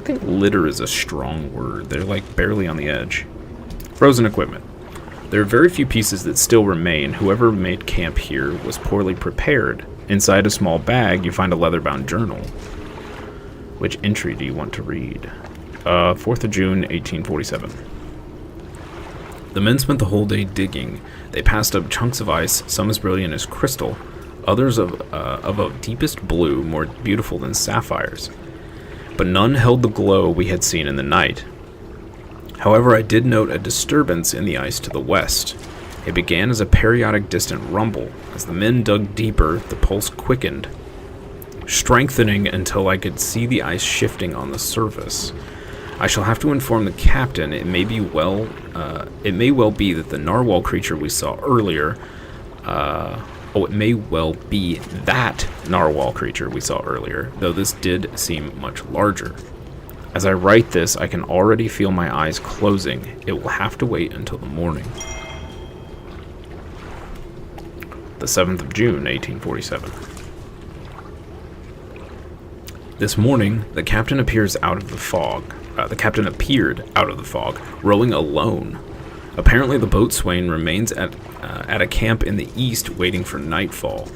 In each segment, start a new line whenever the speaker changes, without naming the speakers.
think litter is a strong word. They're like barely on the edge. Frozen equipment. There are very few pieces that still remain. Whoever made camp here was poorly prepared. Inside a small bag, you find a leather-bound journal. Which entry do you want to read? 4th of June, 1847. The men spent the whole day digging. They passed up chunks of ice, some as brilliant as crystal, others of a deepest blue, more beautiful than sapphires. But none held the glow we had seen in the night. However, I did note a disturbance in the ice to the west. It began as a periodic distant rumble. As the men dug deeper, the pulse quickened, strengthening until I could see the ice shifting on the surface. I shall have to inform the captain. It may well be that the narwhal creature we saw earlier. It may well be that narwhal creature we saw earlier, though this did seem much larger. As I write this, I can already feel my eyes closing. It will have to wait until the morning. The 7th of June, 1847. This morning, the captain appeared out of the fog, rowing alone. Apparently, the boatswain remains at a camp in the east, waiting for nightfall.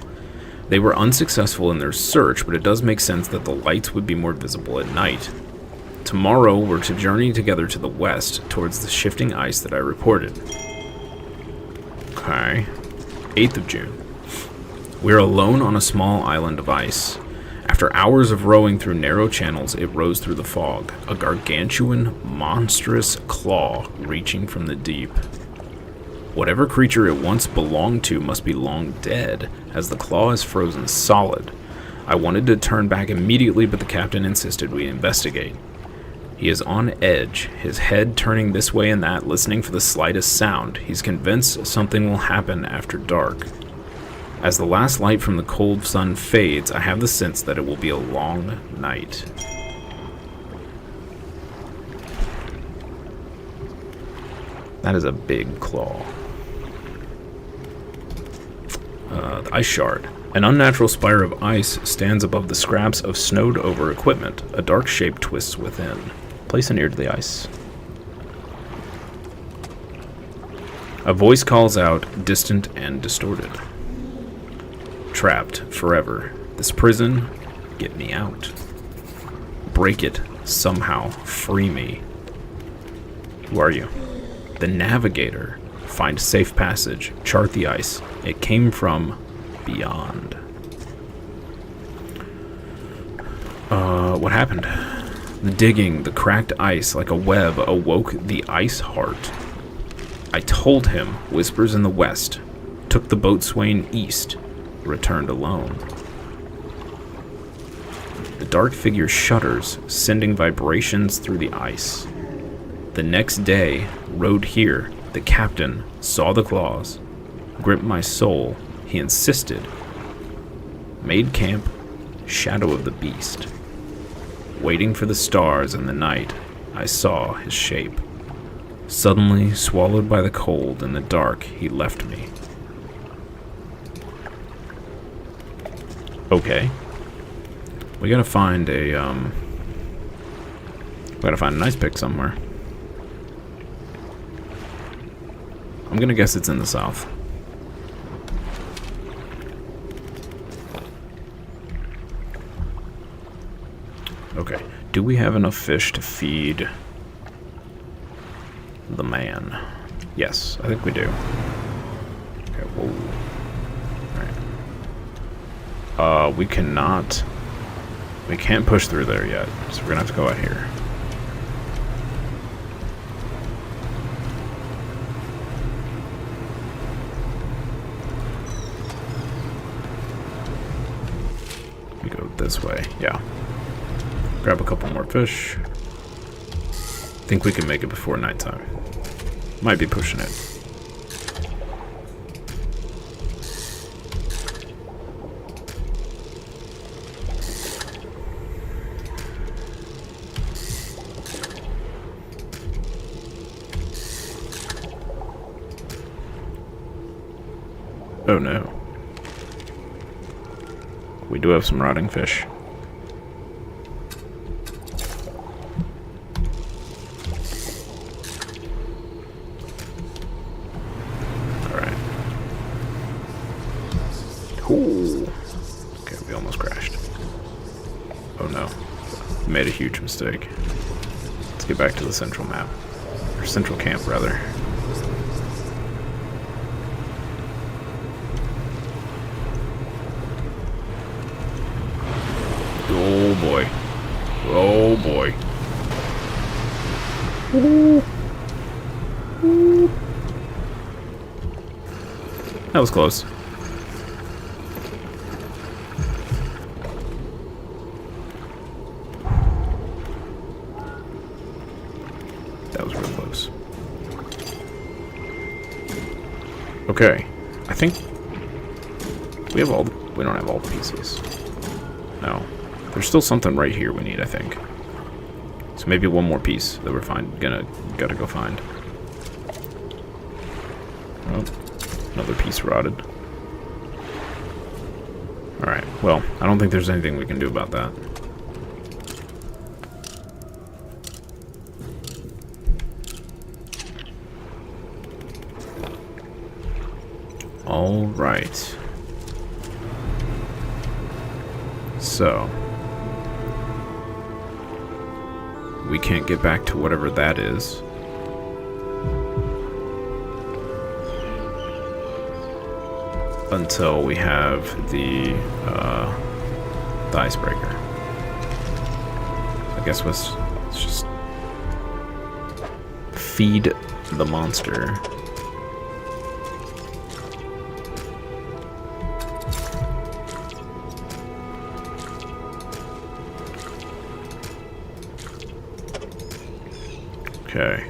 They were unsuccessful in their search, but it does make sense that the lights would be more visible at night. Tomorrow, we're to journey together to the west, towards the shifting ice that I reported. Okay. 8th of June. We're alone on a small island of ice. After hours of rowing through narrow channels, it rose through the fog, a gargantuan, monstrous claw reaching from the deep. Whatever creature it once belonged to must be long dead, as the claw is frozen solid. I wanted to turn back immediately, but the captain insisted we investigate. He is on edge, his head turning this way and that, listening for the slightest sound. He's convinced something will happen after dark. As the last light from the cold sun fades, I have the sense that it will be a long night. That is a big claw. The ice shard. An unnatural spire of ice stands above the scraps of snowed-over equipment. A dark shape twists within. Place an ear to the ice. A voice calls out, distant and distorted. Trapped forever. This prison, get me out. Break it, somehow, free me. Who are you? The navigator. Find safe passage, chart the ice. It came from beyond. What happened? The digging, the cracked ice like a web awoke the ice heart. I told him, whispers in the west, took the boatswain east, returned alone. The dark figure shudders, sending vibrations through the ice. The next day, rowed here, the captain saw the claws, gripped my soul, he insisted. Made camp, shadow of the beast. Waiting for the stars in the night, I saw his shape. Suddenly, swallowed by the cold and the dark, he left me. Okay. We gotta find a, ice pick somewhere. I'm gonna guess it's in the south. Okay. Do we have enough fish to feed the man? Yes, I think we do. Okay, whoa. Alright. We can't push through there yet, so we're gonna have to go out here. We go this way, yeah. Grab a couple more fish. Think we can make it before nighttime. Might be pushing it. Oh no. We do have some rotting fish. made a huge mistake. Let's get back to the central map. Or central camp, rather. Oh boy. Oh boy. That was close. That was real close. Okay. I think we have all the, we don't have all the pieces. No. There's still something right here we need, I think. So maybe one more piece that we're gotta go find. Oh, another piece rotted. Alright, well, I don't think there's anything we can do about that. Alright. So we can't get back to whatever that is. Until we have the icebreaker. I guess let's just feed the monster. Okay.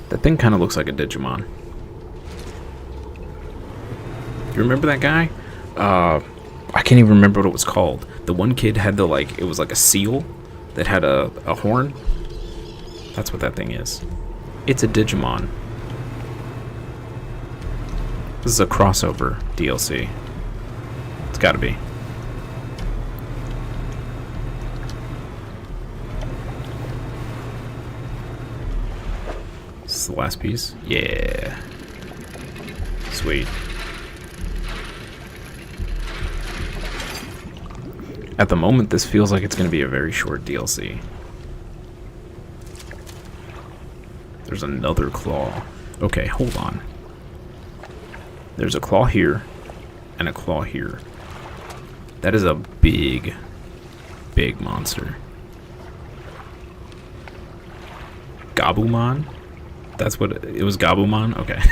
That thing kind of looks like a Digimon. You remember that guy? I can't even remember what it was called. The one kid had the, like, it was like a seal that had a horn. That's what that thing is. It's a Digimon. This is a crossover DLC. It's gotta be. This is the last piece? Yeah. Sweet. At the moment, this feels like it's gonna be a very short DLC. There's another claw. Okay, hold on. There's a claw here and a claw here. That is a big, big monster. Gabumon? That's what it was, Gabumon? Okay.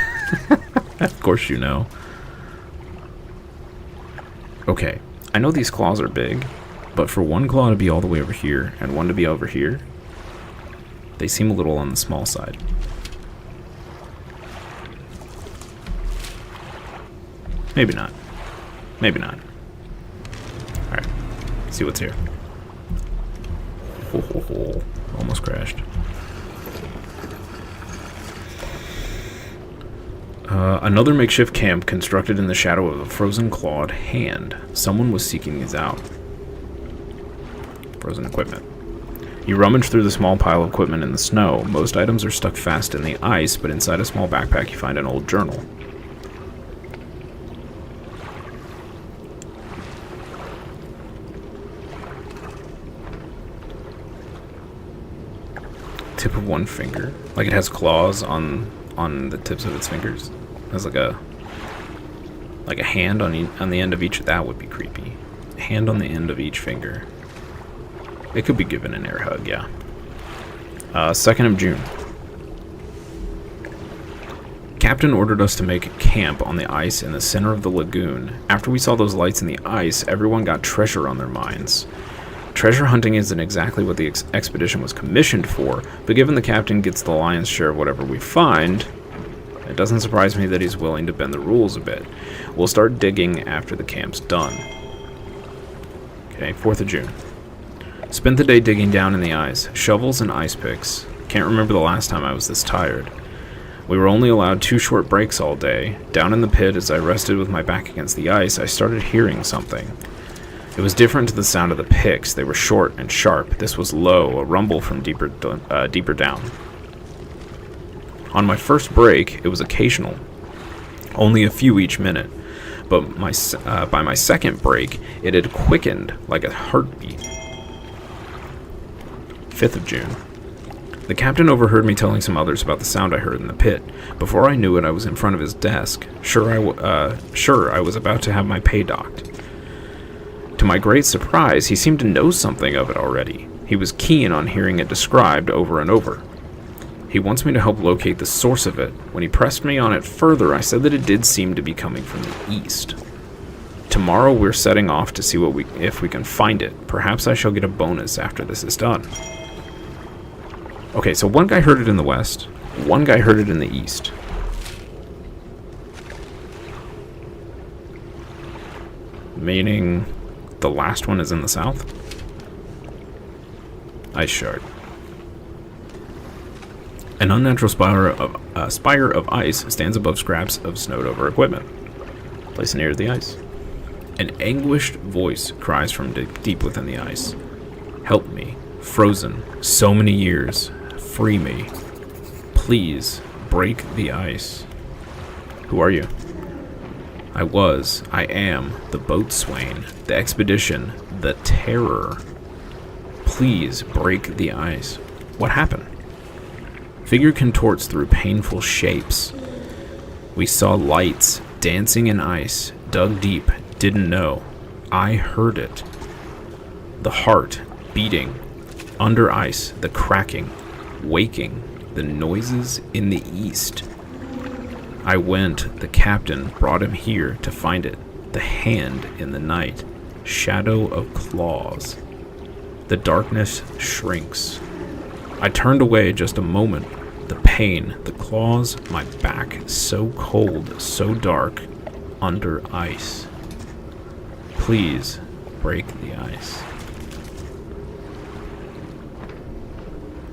Of course you know. Okay, I know these claws are big, but for one claw to be all the way over here and one to be over here, they seem a little on the small side. Maybe not. Maybe not. Alright, see what's here. Ho, ho, ho. Almost crashed. Another makeshift camp constructed in the shadow of a frozen clawed hand. Someone was seeking these out. Frozen equipment. You rummage through the small pile of equipment in the snow. Most items are stuck fast in the ice, but inside a small backpack you find an old journal. Tip of one finger. Like it has claws on the tips of its fingers. It has like a hand on the end of each. That would be creepy. A hand on the end of each finger. It could be given an air hug, yeah. 2nd of June. Captain ordered us to make camp on the ice in the center of the lagoon. After we saw those lights in the ice, everyone got treasure on their minds. Treasure hunting isn't exactly what the expedition was commissioned for, but given the captain gets the lion's share of whatever we find, it doesn't surprise me that he's willing to bend the rules a bit. We'll start digging after the camp's done. Okay, 4th of June. Spent the day digging down in the ice. Shovels and ice picks. Can't remember the last time I was this tired. We were only allowed 2 short breaks all day. Down in the pit, as I rested with my back against the ice, I started hearing something. It was different to the sound of the picks. They were short and sharp. This was low, a rumble from deeper down. On my first break, it was occasional. only a few each minute, but by my second break, it had quickened like a heartbeat. 5th of June. The captain overheard me telling some others about the sound I heard in the pit. Before I knew it, I was in front of his desk. Sure, I was about to have my pay docked. To my great surprise, he seemed to know something of it already. He was keen on hearing it described over and over. He wants me to help locate the source of it. When he pressed me on it further, I said that it did seem to be coming from the east. Tomorrow we're setting off to see if we can find it. Perhaps I shall get a bonus after this is done. Okay, so one guy heard it in the west, one guy heard it in the east. Meaning the last one is in the south? Ice shard. An unnatural spire of ice stands above scraps of snowed-over equipment. Place it near the ice. An anguished voice cries from deep within the ice. Help me. Frozen. So many years. Free me. Please, break the ice. Who are you? I am, the boatswain, the expedition, the terror. Please, break the ice. What happened? Figure contorts through painful shapes. We saw lights, dancing in ice, dug deep, didn't know. I heard it. The heart, beating. Under ice, the cracking. Waking, the noises in the east. I went, the captain brought him here to find it. The hand in the night, shadow of claws. The darkness shrinks. I turned away just a moment. The pain, the claws, my back so cold, so dark, under ice. Please, break the ice.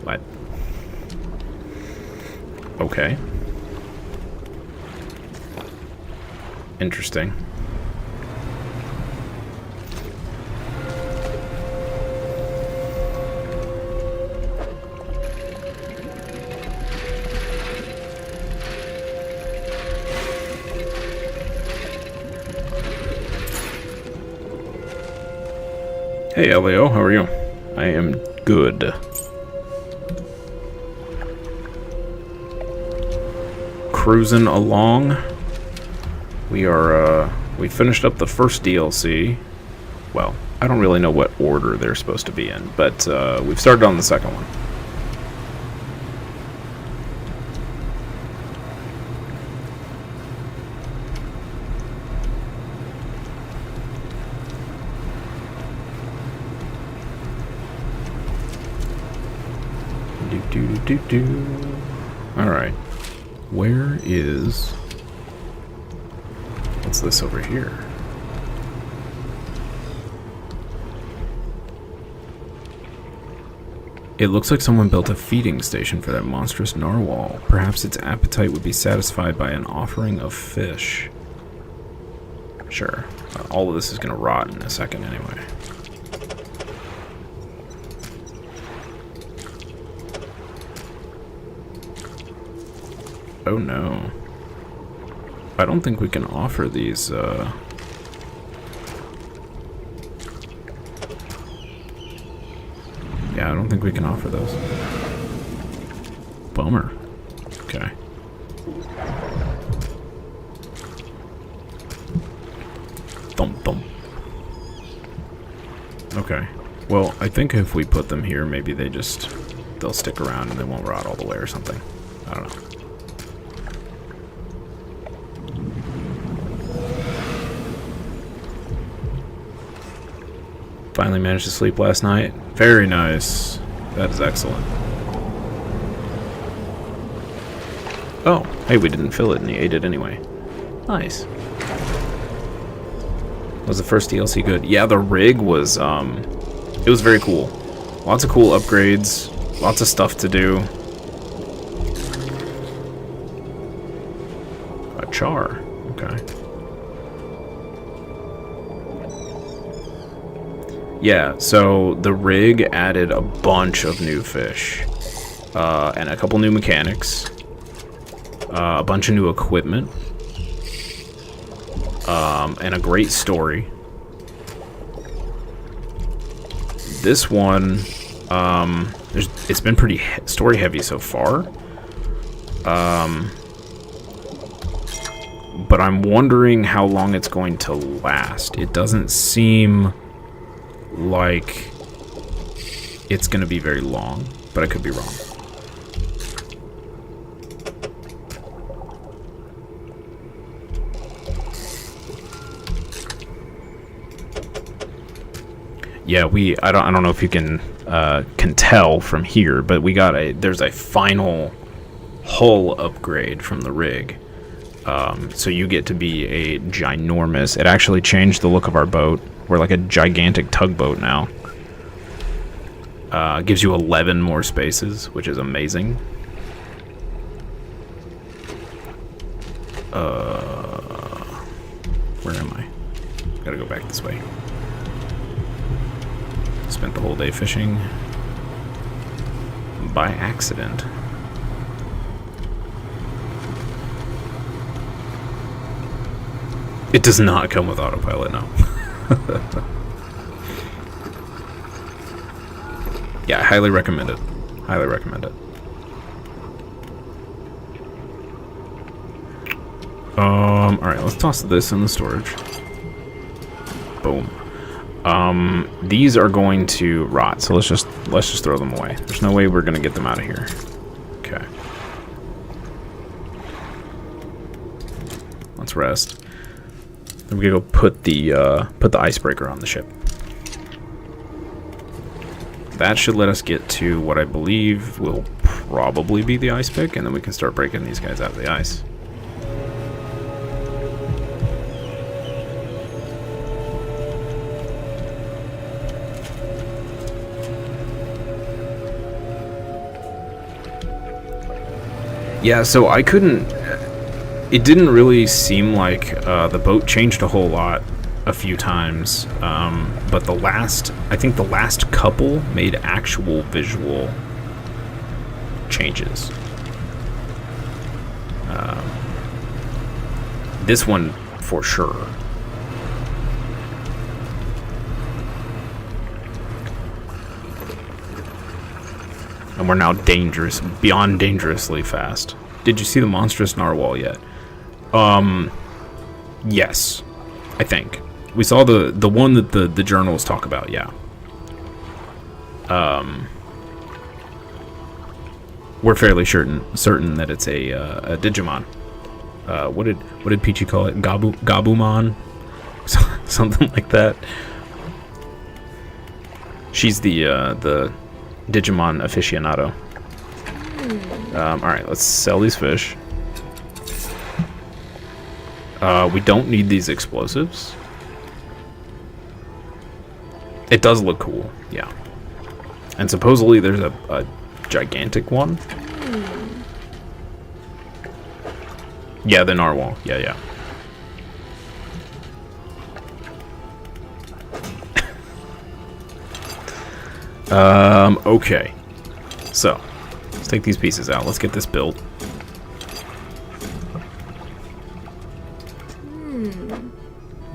What? Okay. Interesting. Hey, Leo, how are you? I am good. Cruising along. We finished up the first DLC. Well, I don't really know what order they're supposed to be in, but we've started on the second one. Alright. Where is... What's this over here? It looks like someone built a feeding station for that monstrous narwhal. Perhaps its appetite would be satisfied by an offering of fish. Sure. All of this is going to rot in a second anyway. Oh no. I don't think we can offer these, Yeah, I don't think we can offer those. Bummer. Okay. Thump thump. Okay. Well, I think if we put them here, maybe they'll stick around and they won't rot all the way or something. I don't know. Finally managed to sleep last night. Very nice. That is excellent. Oh, hey, we didn't fill it and he ate it anyway. Nice. Was the first DLC good? Yeah, the rig was, it was very cool. Lots of cool upgrades. Lots of stuff to do. A char. Okay. Yeah, so the rig added a bunch of new fish, and a couple new mechanics, a bunch of new equipment, and a great story. This one, it's been pretty story heavy so far. But I'm wondering how long it's going to last. It doesn't seem like it's going to be very long, but I could be wrong. Yeah, I don't know if you can tell from here, but there's a final hull upgrade from the rig. So you get to be a ginormous... It actually changed the look of our boat. We're like a gigantic tugboat now. Gives you 11 more spaces, which is amazing. Where am I? Gotta go back this way. Spent the whole day fishing. By accident. It does not come with autopilot, no. Yeah, I highly recommend it. Highly recommend it. Alright, let's toss this in the storage. Boom. These are going to rot, so let's just throw them away. There's no way we're gonna get them out of here. Okay. Let's rest. Then we gotta go put the icebreaker on the ship. That should let us get to what I believe will probably be the ice pick, and then we can start breaking these guys out of the ice. Yeah, so I couldn't... It didn't really seem like the boat changed a whole lot a few times, but I think the last couple made actual visual changes. This one, for sure. And we're now beyond dangerously fast. Did you see the monstrous narwhal yet? Yes, I think. We saw the one that the journals talk about, yeah. We're fairly certain that it's a Digimon. What did Peachy call it? Gabumon? Something like that. She's the Digimon aficionado. Alright, let's sell these fish. We don't need these explosives. It does look cool, yeah. And supposedly there's a gigantic one. Yeah, the narwhal. Yeah. Okay. So, let's take these pieces out. Let's get this built.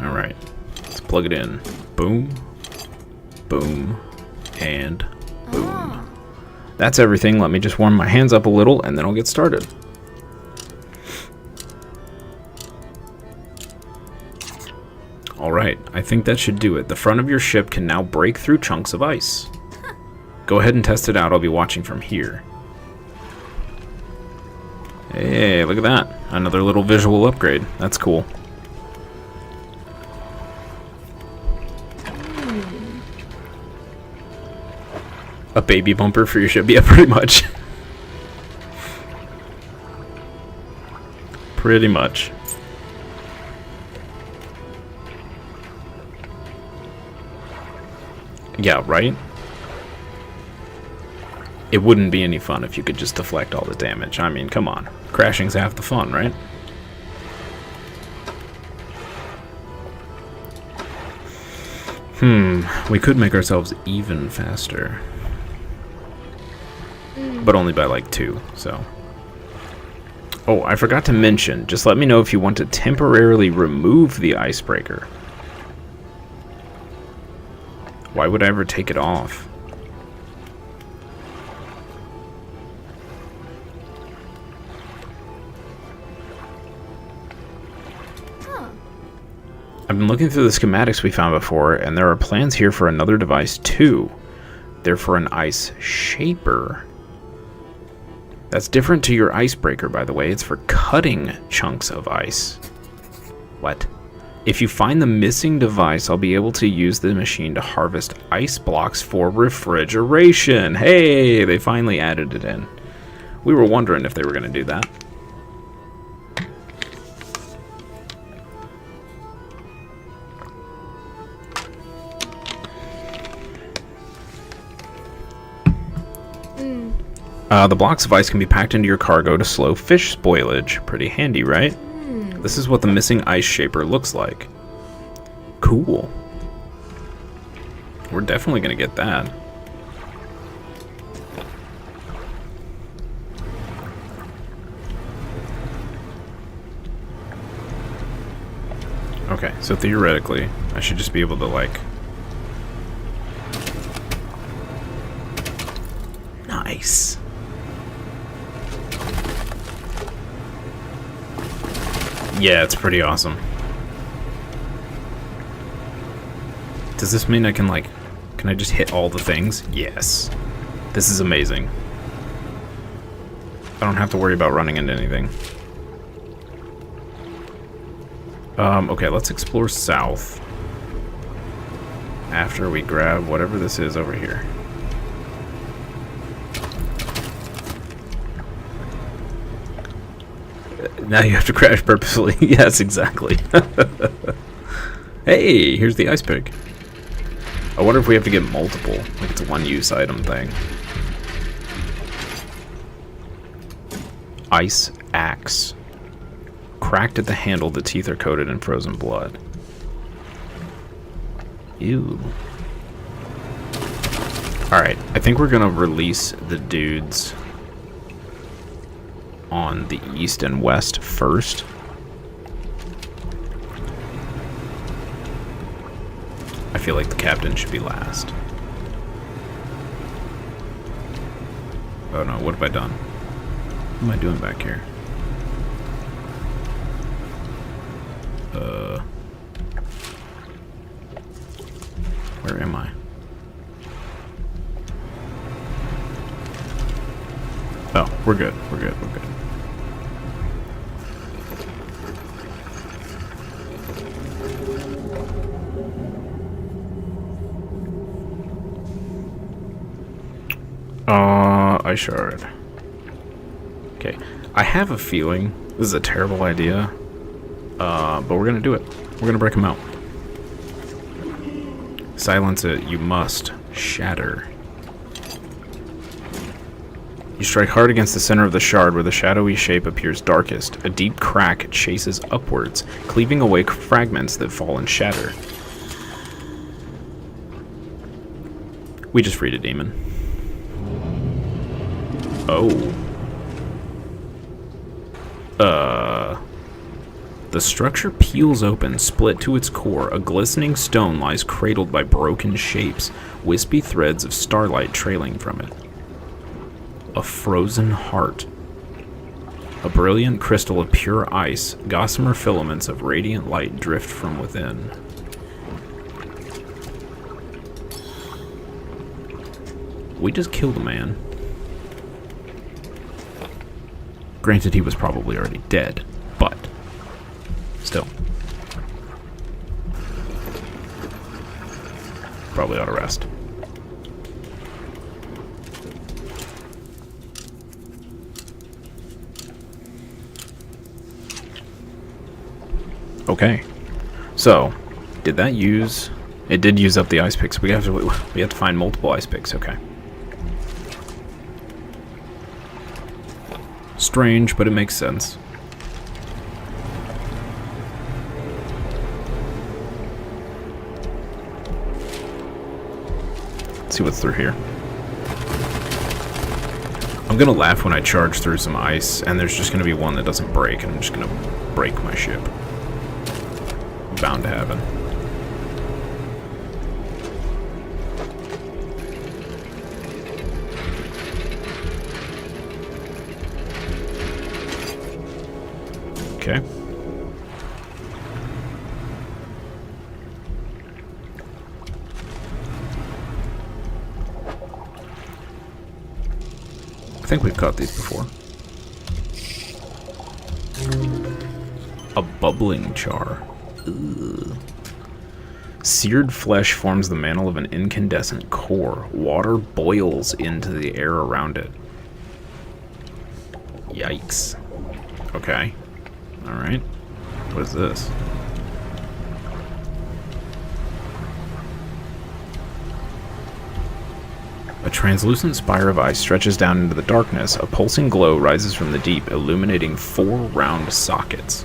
Alright. Let's plug it in. Boom. Boom. And boom. That's everything. Let me just warm my hands up a little, and then I'll get started. Alright, I think that should do it. The front of your ship can now break through chunks of ice. Go ahead and test it out. I'll be watching from here. Hey, look at that. Another little visual upgrade. That's cool. A baby bumper for your ship? Yeah, pretty much. Pretty much. Yeah, right? It wouldn't be any fun if you could just deflect all the damage. I mean, come on. Crashing's half the fun, right? We could make ourselves even faster. But only by like 2, so... Oh, I forgot to mention, just let me know if you want to temporarily remove the icebreaker. Why would I ever take it off? I've been looking through the schematics we found before, and there are plans here for another device too. They're for an ice shaper. That's different to your icebreaker, by the way. It's for cutting chunks of ice. What? If you find the missing device, I'll be able to use the machine to harvest ice blocks for refrigeration. Hey, they finally added it in. We were wondering if they were going to do that. The blocks of ice can be packed into your cargo to slow fish spoilage. Pretty handy, right? This is what the missing ice shaper looks like. Cool. We're definitely going to get that. Okay, so theoretically, I should just be able to, like... Nice. Yeah, it's pretty awesome. Does this mean I can, like... Can I just hit all the things? Yes. This is amazing. I don't have to worry about running into anything. Okay, let's explore south. After we grab whatever this is over here. Now you have to crash purposefully. Yes, exactly. Hey, here's the ice pick. I wonder if we have to get multiple. Like it's a one-use item thing. Ice axe. Cracked at the handle, the teeth are coated in frozen blood. Ew. Alright, I think we're gonna release the dudes on the east and west first. I feel like the captain should be last. Oh no, what have I done? What am I doing back here? Where am I? Oh, we're good. We're good. We're good. Ice shard. Okay. I have a feeling this is a terrible idea. But we're gonna do it. We're gonna break them out. Silence it, you must. Shatter. You strike hard against the center of the shard where the shadowy shape appears darkest. A deep crack chases upwards, cleaving away fragments that fall and shatter. We just freed a demon. Oh. The structure peels open, split to its core. A glistening stone lies cradled by broken shapes, wispy threads of starlight trailing from it. A frozen heart. A brilliant crystal of pure ice, gossamer filaments of radiant light drift from within. We just killed a man. Granted, he was probably already dead, but still. Probably ought to rest. Okay. So, did that use... It did use up the ice picks. We have to find multiple ice picks. Okay. Strange, but it makes sense. Let's see what's through here. I'm gonna laugh when I charge through some ice, and there's just gonna be one that doesn't break, and I'm just gonna break my ship. Bound to happen. Okay. I think we've caught these before. A bubbling char. Ugh. Seared flesh forms the mantle of an incandescent core. Water boils into the air around it. Yikes. Okay. Alright. What is this? A translucent spire of ice stretches down into the darkness. A pulsing glow rises from the deep, illuminating 4 round sockets.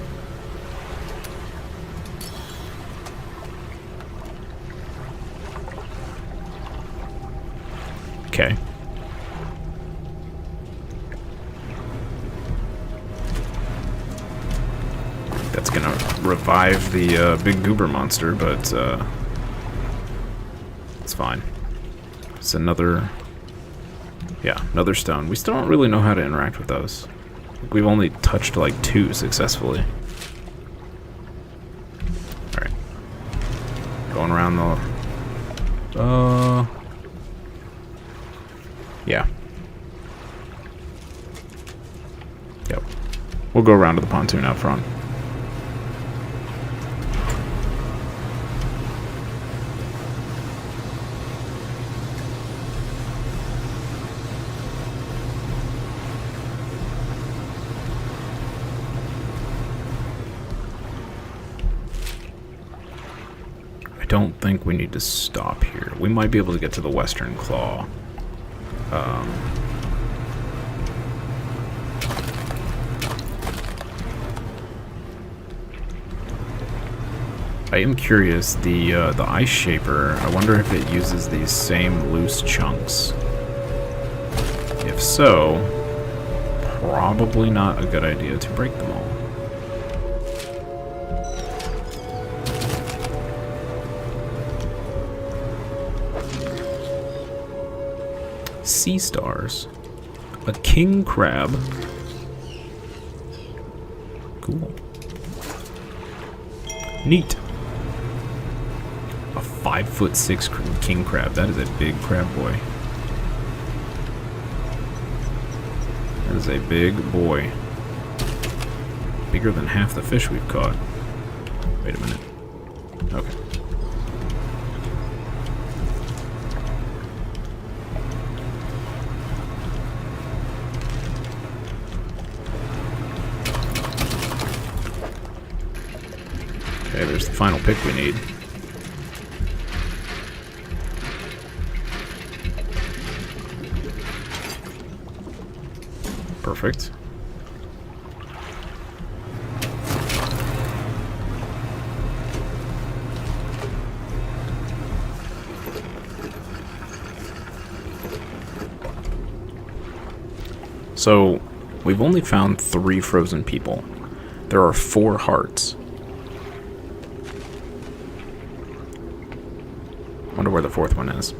Okay. That's gonna revive the big goober monster, but it's fine. It's another stone. We still don't really know how to interact with those. We've only touched like 2 successfully. Alright. Going around the... yeah. Yep. We'll go around to the pontoon out front. I don't think we need to stop here. We might be able to get to the western claw. I am curious, the ice shaper, I wonder if it uses these same loose chunks. If so, probably not a good idea to break them all. Sea stars. A king crab. Cool. Neat. A 5'6" king crab. That is a big crab boy. That is a big boy. Bigger than half the fish we've caught. Wait a minute. Okay. Okay, there's the final pick we need. Perfect. So, we've only found 3 frozen people. There are 4 hearts. Wonder where the 4th one is.